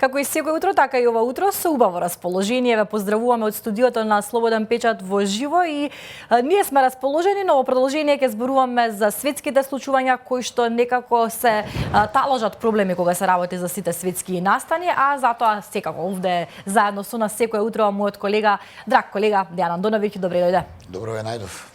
Како и секој утро, така и ова утро со убаво расположение ве поздравуваме од студиото на Слободен печат во живо и ние сме расположени, но во продолжение ќе зборуваме за светските случувања кои што некако се таложат проблеми кога се работи за сите светски настани, а затоа секако овде заедно со нас секој утро мојот колега, драг колега Дејан Андоновиќ, добре дојде. Добро ве најдов.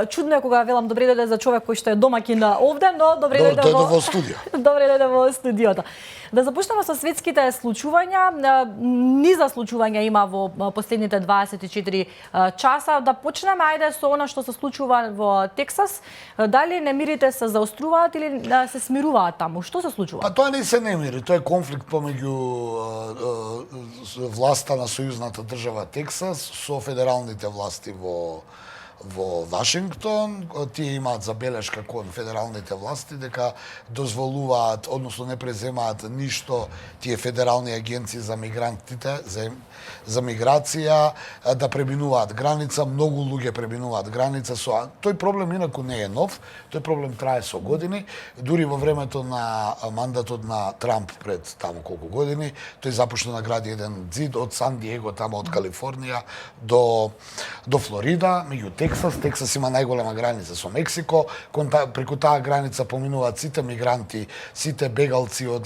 Чудно е кога велам добре дојде за човек кој што е домаќин овде, но добре дојде во студио. Добре дојде во студиото. Да започнеме со светските случувања. Низа случувања има во последните 24 часа. Да почнеме ајде со она што се случува во Тексас. Дали немирите се заоструваат или се смируваат таму? Што се случува? Па тоа не се немири, тоа е конфликт помеѓу власта на сојузната држава Тексас со федералните власти во Вашингтон. Тие имаат забелешка кон федералните власти дека дозволуваат, односно не преземаат ништо тие федерални агенции за мигрантите, за миграција, да преминуваат граница. Многу луѓе преминуваат граница со тој проблем инаку не е нов, тој проблем трае со години. Дури во времето на мандатот на Трамп пред таму колку години, тој започна да гради еден ѕид од Сан Диего, таму од Калифорнија до Флорида, меѓу Тексас има најголема граница со Мексико, преку таа граница поминуваат сите мигранти, сите бегалци од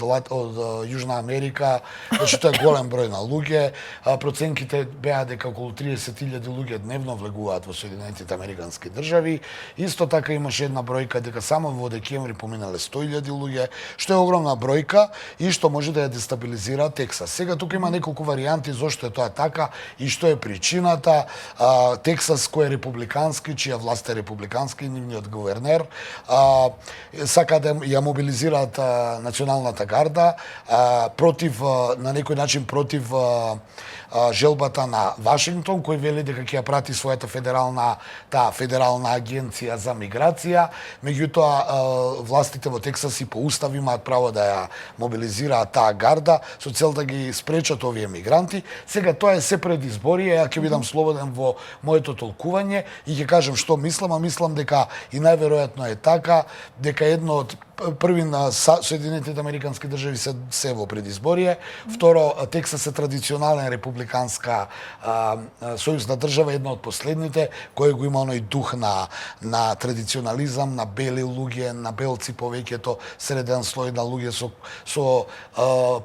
Јужна Америка, значи тоа е голем број на луѓе. Проценките беа дека околу 30.000 луѓе дневно влегуваат во Соединетите Американски држави. Исто така имаше една бројка дека само во декември поминале 100.000 луѓе, што е огромна бројка и што може да ја дестабилизира Тексас. Сега тука има неколку варијанти зошто е тоа така и што е причината. Тексас кој е републикански, чија власт е републикански, нивниот гувернер, сака да ја мобилизираат националната гарда против, на некој начин против желбата на Вашингтон, кој вели дека ќе ја прати својата федерална агенција за миграција. Меѓутоа, властите во Тексас и по устав имаат право да ја мобилизираат таа гарда со цел да ги спречат овие мигранти. Сега тоа е се предизборие, ја ќе бидам слободен во моето толкување и ќе кажам што мислам, а мислам дека и најверојатно е така, дека едно од први на Соединетите Американски држави се во предизборие. Второ, Тексас е традиционален републиканска сојузна држава, една од последните кој го има оној дух на традиционализам, на бели луѓе, на белци повеќето, среден слој на луѓе со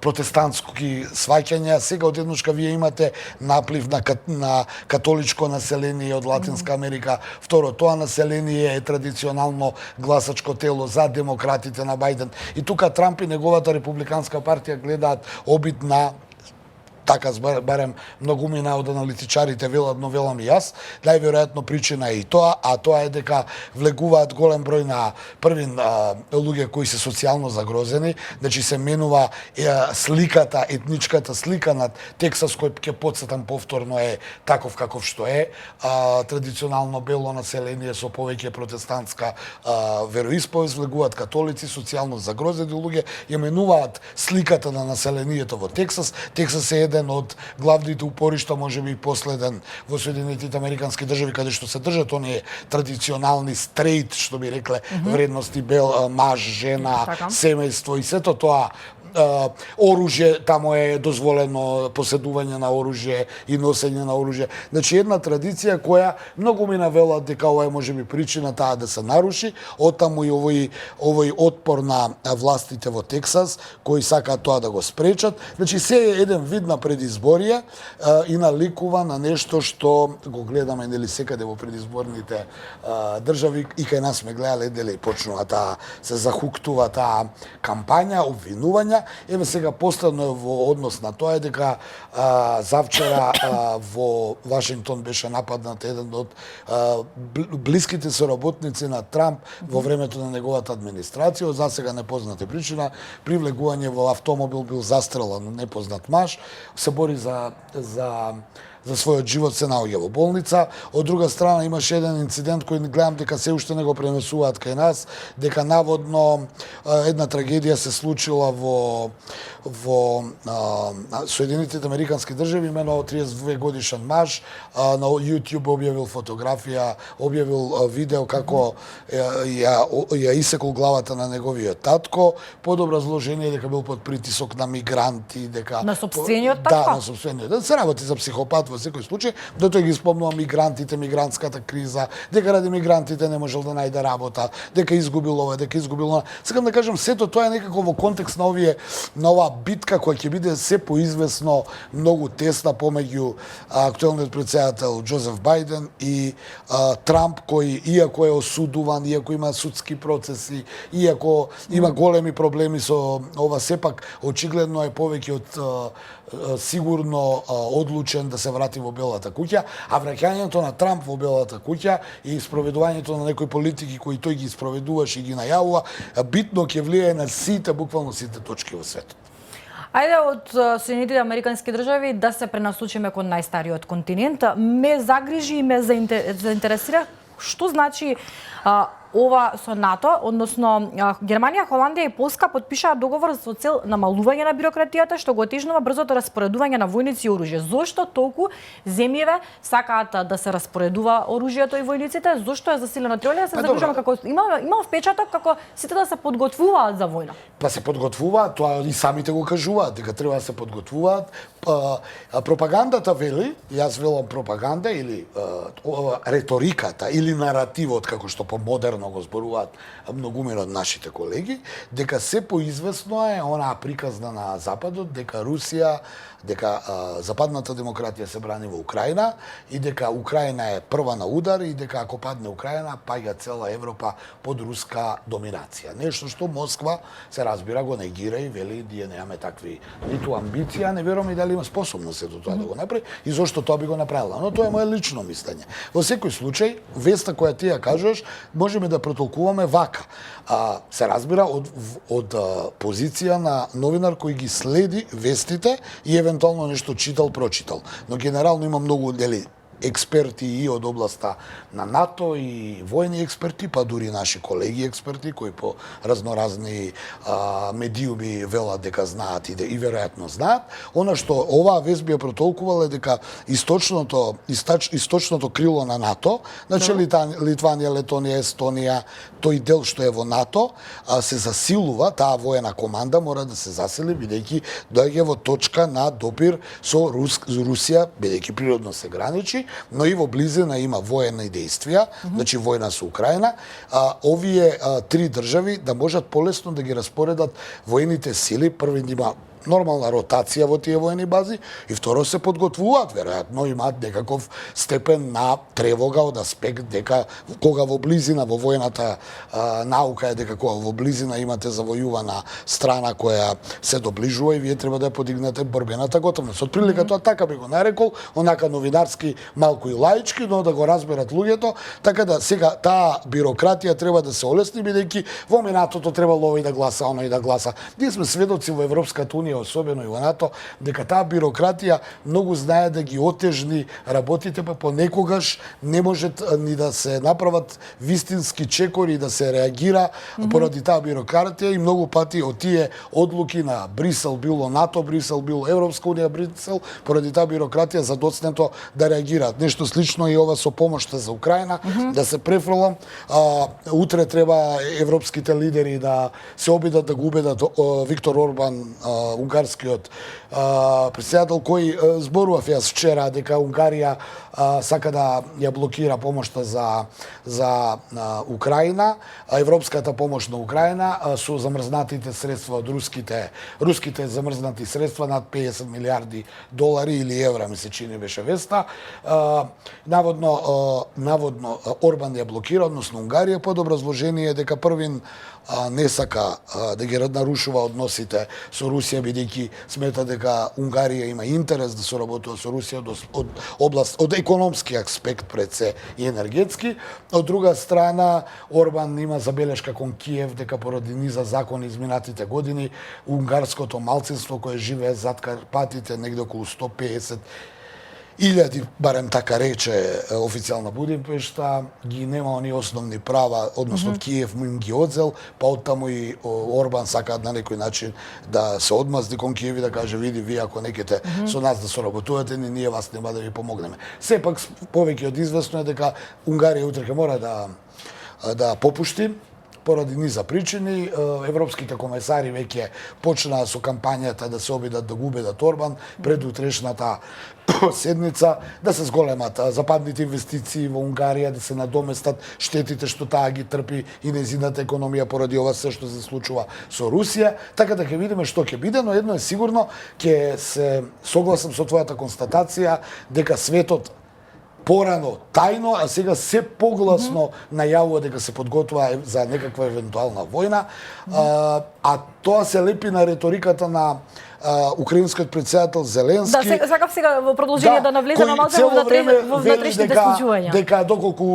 протестантски сваќања. Сега одеднушка вие имате наплив на католичко население од Латинска Америка. Второ, тоа население е традиционално гласачко тело за демократите на Бајден. И тука Трамп и неговата републиканска партија гледаат обид на, така барем многумина од аналитичарите велат, но велам и јас, најверојатно причина е и тоа, а тоа е дека влегуваат голем број на први луѓе кои се социјално загрозени, значи се менува сликата, етничката слика на Тексас, кој ќе потсетам повторно е таков каков што е, традиционално бело население со повеќе протестантска вероисповест, влегуваат католици, социјално загрозени луѓе, ја менуваат сликата на населението во Тексас. Тексас е еден од главните упоришта, можеби и последен во Соединетите Американски држави, каде што се држат оние традиционални стрейт, што би рекле, вредности бел маж, жена, семејство и сето тоа. Оружје, таму е дозволено поседување на оружје и носење на оружје. Значи една традиција која многу ми навелат дека ова е можеби причина таа да се наруши, оттаму и овој отпор на властите во Тексас кои сакаат тоа да го спречат. Значи се е еден вид на предизборие и наликува на нешто што го гледаме нели секаде во предизборните држави и кај нас сме гледале дали почнува таа се захуктува таа кампања, обвинувања. Еве сега последно во однос на тоа е дека завчера во Вашингтон беше нападнат еден од блиските соработници на Трамп во времето на неговата администрација, од засега непозната причина, при влегување во автомобил бил застрелан непознат маж, се бори за за својот живот се наоѓа во болница. Од друга страна имаше еден инцидент кој гледам дека се уште не го пренесуваат кај нас, дека наводно една трагедија се случила во Соединетите Американски држави, имено 32 годишен маж на YouTube објавил фотографија, објавил видео како ја исекол главата на неговиот татко, под образложение дека бил под притисок на мигранти, дека На сопствениот татко? Да, на сопствениот. Да се работи за психопат во секој случај, до тој ги спомнува мигрантите, мигрантската криза, дека ради мигрантите не можел да најде работа, дека изгубил ова, дека изгубил она. Сакам да кажам, сето тоа е некако во контекст на оваа битка која ќе биде се поизвесно многу тесна помеѓу актуелниот претседател Џозеф Бајден и Трамп, кој иако е осудуван, иако има судски процеси, иако има големи проблеми со ова, сепак очигледно е повеќе од сигурно одлучен да се врати во Белата куќа, а враќањето на Трамп во Белата куќа и спроведувањето на некои политики кои тој ги спроведуваше и ги најавува, битно ќе влијае на сите, буквално сите точки во светот. Ајде од Соединетите Американски држави да се пренасочиме кон најстариот континент. Ме загрижи и ме заинтересира што значи ова со НАТО, односно Германија, Холандија и Полска потпишаа договор со цел намалување на бирократијата, што го отежнува брзото распоредување на војници и оружје. Зошто толку земјеве сакаат да се распоредува оружјето и војниците? Зошто е засилена теорија? Се загрижувам како има впечаток како сите да се подготвуваат за војна. Па се подготвуваат, тоа и самите го кажуваат, дека треба да се подготвуваат. Пропагандата вели, јас велам пропаганда или реториката или наративот, како што помодерно го зборуваат многумина од нашите колеги, дека се поизвестно е онаа приказна на Западот, дека Русија, дека западната демократија се брани во Украина и дека Украина е прва на удар и дека ако падне Украина, паѓа цела Европа под руска доминација. Нешто што Москва се разбира го негира и вели ние немаме такви ниту амбиција, не верувам и дали има способност до тоа да го направи и зошто тоа би го направила. Но тоа е мое лично мислење. Во секој случај, веста која ти ја кажеш, можеме да протолкуваме вака. Се разбира од позиција на новинар кој ги следи вестите и евентуално нешто читал, прочитал. Но генерално има многу експерти и од областа на НАТО и војни експерти, па дури наши колеги експерти кои по разноразни медиуми велат дека знаат и веројатно знаат. Она што оваа вест би ја протолкувала е дека источното крило на НАТО, значи Литванија, Летонија, Естонија, тој дел што е во НАТО, се засилува, таа воена команда мора да се засили бидејќи доаѓа во точка на допир со Русија, бидејќи природно се граничи, но и во близина има воени действија, значи војна со Украина, овие три држави да можат полесно да ги распоредат воените сили, први има нормална ротација во тие воени бази и второ се подготвуваат, веројатно имаат некаков степен на тревога од аспект дека кога во близина во војната наука е дека кога во близина имате завојувана страна која се доближува и вие треба да ја подигнете борбената готовност. Од прилика тоа така би го нарекол, онака новинарски, малку и лаички, но да го разберат луѓето, така да сега таа бирократија треба да се олесни бидејќи во минатото требало овој да гласа, оној да гласа. Ние сме сведоци во Европската унија, особено и во НАТО, дека таа бирократија многу знае да ги отежни работите, па понекогаш не може ни да се направат вистински чекори и да се реагира поради таа бирократија и многу пати од тие одлуки на Брисел, било НАТО, Брисел, било Европска унија, Брисел, поради таа бирократија задоцнето да реагираат. Нешто слично и ова со помошта за Украина, да се префрлам. Утре треба европските лидери да се обидат да го убедат Виктор Орбан, унгарскиот претседател, кој зборував јас вчера дека Унгарија сака да ја блокира помошта за Украина, европската помош на Украина со замрзнатите средства од руските замрзнати средства над 50 милиарди долари или евра, ми се чини беше веста. Наводно Орбан ја блокира, односно Унгарија, под образложение дека првин не сака да ги нарушува односите со Русија, бидејќи смета дека Унгарија има интерес да соработува со Русија од економски аспект пред се и енергетски. Од друга страна, Орбан има забелешка кон Киев дека поради низа закони изминатите години, унгарското малцинство кое живее зад Карпатите, негде околу 150 илјади, барем така рече официјална Будимпешта, ги нема они основни права, односно Киев му им ги одзел, па оттаму и Орбан сакаат на некој начин да се одмазди кон Киев и да каже, види, вие ако некете со нас да соработувате, ние вас нема да ви помогнеме. Сепак, повеќе од известно е дека Унгарија утре ќе мора да попушти, поради низа причини. Европските комесари веќе почнаа со кампањата да се обидат да го убедат Орбан пред утрешната седница, да се зголемат западните инвестиции во Унгарија, да се надоместат штетите што таа ги трпи и нејзината економија поради ова се што се случува со Русија, така да ќе видиме што ќе биде, но едно е сигурно, ќе се согласам со твојата констатација дека светот порано тајно, а сега се погласно најавува дека се подготвува за некаква евентуална војна, а тоа се лепи на реториката на украинскиот претседател Зеленски. Да, сакав сега во продолжение да навлеземе малку во внатрешните случувања. Дека доколку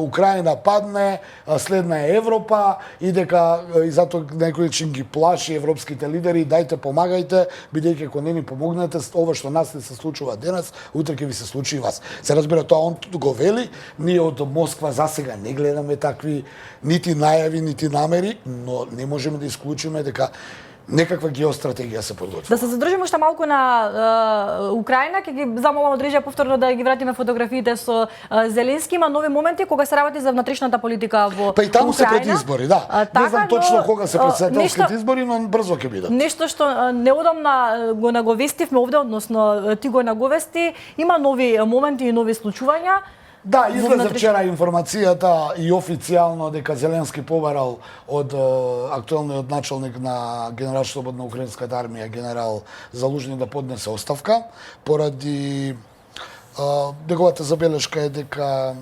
Украина падне, следна е Европа и дека и затоа некој чин ги плаши европските лидери, дајте помагајте, бидејќи ако не ни помогнете, ова што нас не се случува денес, утре ќе ви се случи и вас. Се разбира, тоа он го вели, ние од Москва засега не гледаме такви нити најави, нити намери, но не можеме да исклучиме дека некаква геостратегија се подготвува. Да се задржиме уште малку на Украина, ќе ги замолам од режија повторно да ги вратиме фотографиите со Зеленски. Има нови моменти кога се работи за внатрешната политика во Украина. Па и таму се пред избори, да. Не знам точно кога се председателските избори, но брзо ќе бидат. Нешто што неодамна го наговестивме овде, односно ти го наговести, има нови моменти и нови случувања. Да, излезе вчера информацијата и официјално дека Зеленски побарал од актуелниот началник на Генералштабот на Украинската армија, генерал Залужни, да поднесе оставка, поради неговата забелешка е дека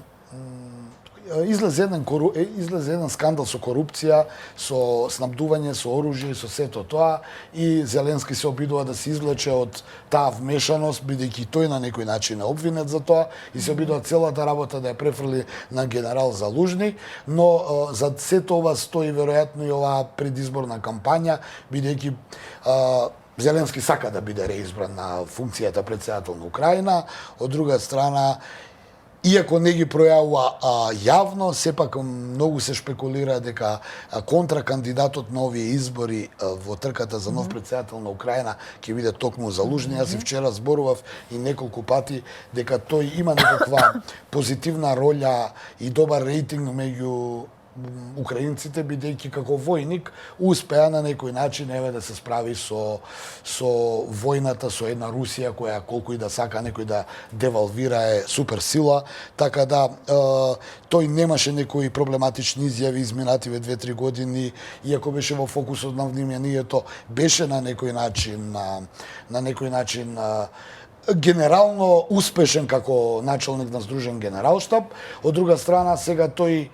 излезе еден скандал со корупција, со снабдување со оружје и со сето тоа, и Зеленски се обидува да се извлече од таа вмешаност, бидејќи тој на некој начин е обвинет за тоа и се обидува целата работа да ја префрли на генерал Залужни, но за сето ова стои веројатно и оваа предизборна кампања, бидејќи Зеленски сака да биде реизбран на функцијата председател на Украина, од друга страна иако не ги пројавува јавно, сепак многу се шпекулира дека контракандидатот на овие избори во трката за нов председател на Украина ќе биде токму Залужни. Јас и вчера зборував и неколку пати дека тој има некаква позитивна роља и добар рейтинг меѓу украинците, бидејќи како војник успеа на некој начин да се справи со војната со една Русија која колку и да сака некој да девалвира е суперсила, така да тој немаше некои проблематични изјави изминативе 2-3 години, иако беше во фокусот на вниманието, беше на некој начин генерално успешен како началник на Сдружен генералштаб. Од друга страна, сега тој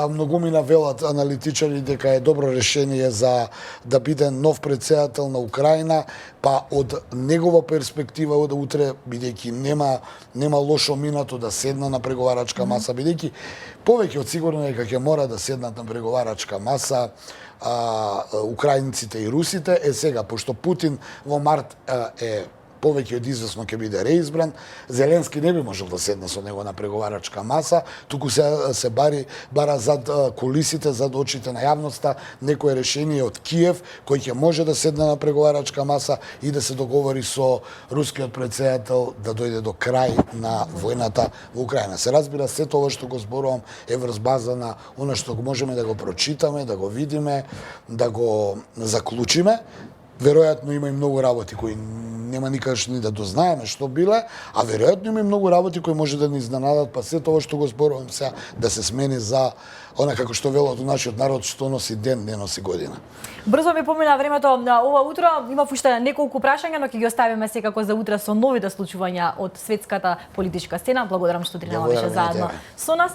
многумина велат аналитичари дека е добро решение за да биде нов председател на Украина, па од негова перспектива од утре, бидејќи нема лошо минато да седна на преговарачка маса, бидејќи повеќе од сигурно дека ќе мора да седнат на преговарачка маса украинците и русите. Сега, пошто Путин во март е повеќе од известно ќе биде реизбран, Зеленски не би можел да седне со него на преговарачка маса, туку се бара зад кулисите, зад очите на јавноста, некое решение од Киев, кој ќе може да седне на преговарачка маса и да се договори со рускиот председател да дојде до крај на војната во Украина. Се разбира, сето ова што го зборувам е врз база на она што можеме да го прочитаме, да го видиме, да го заклучиме. Веројатно има и многу работи кои нема никаш ни да дознаеме што биле, а веројатно има и многу работи кои може да ни изненадат, па сето ова што го зборувам сега да се смени за она како што велат у нашиот народ, што носи ден, не носи година. Брзо ми помина времето ова утро, има уште неколку прашања, но ќе ги оставиме секако за утре со новите случувања од светската политичка сцена. Благодарам што тренава беше заедно со нас.